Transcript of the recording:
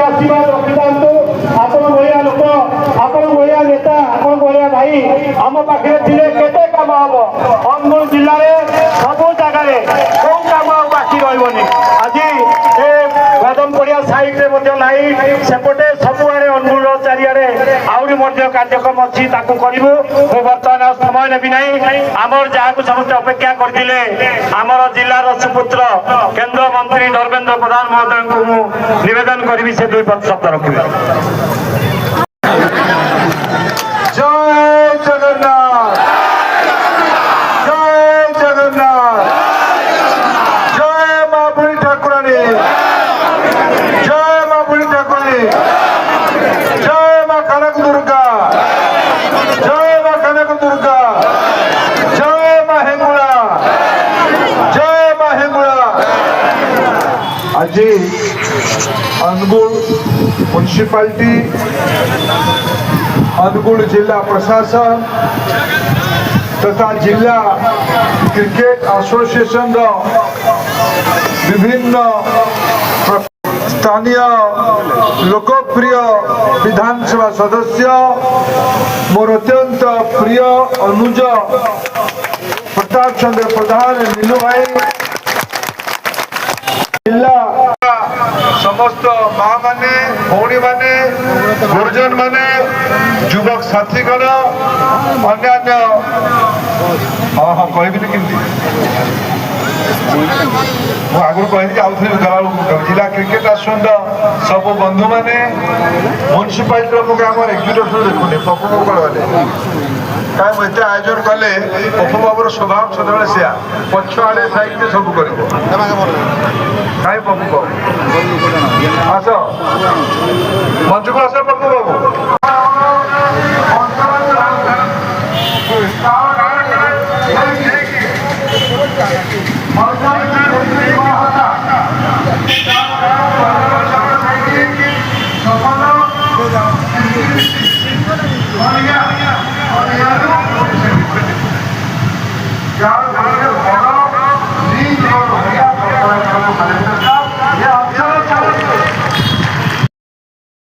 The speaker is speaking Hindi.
आशीर्वाद रखी था भाई आम पाखे केते कम हम अनुगुल जिले में सबू जगार कौ कम बाकी रही आज कदम पड़िया साइड में लाइट सेपटे सबुआड़े अनुगुल चारिड़े आहरी कार्यक्रम अच्छी करूँ बर्तमान समय नेबी ना आमर जहाँ समस्त अपेक्षा करते आमर जिलार सुपुत्र केंद्र मंत्री धर्मेंद्र प्रधान महोदय को निवेदन करी से 2 शब्द रखिए। जय जगन्नाथ, जय जगन्नाथ, जय मां बुढ़ी ठाकुरानी, जय मां बुढ़ी ठाकुरानी, जय मां कनक दुर्गा, जय मां कनक दुर्गा, जय मां हेंगुड़ा, जय मां हेंगुड़ा। आज अनुगुल म्युनिसिपालिटी अनुगुल जिला प्रशासन तथा जिला क्रिकेट एसोसिएशन विभिन्न स्थानीय लोकप्रिय विधानसभा सदस्य मोर अत्यंत प्रिय अनुज प्रताप चंद्र प्रधान नीलू भाई जिला समस्त माँ माने भौणी माने गुरुजन माने युवक साथीगण अन्य हाँ हाँ कहबी केमती आगुरी कही आउ जिला क्रिकेट आसुन सब बंधु मैंने म्युनिसिपालिटी आम एक्जिक्यूटिव देखुनी पप्पू बाबा कहीं मुझे आयोजन कले पप्पू बाबूर स्वभाव सदा से पछुआड़े थी सब कर कहीं पप्पू बाबू आस मंच को आस पप्पू बाबू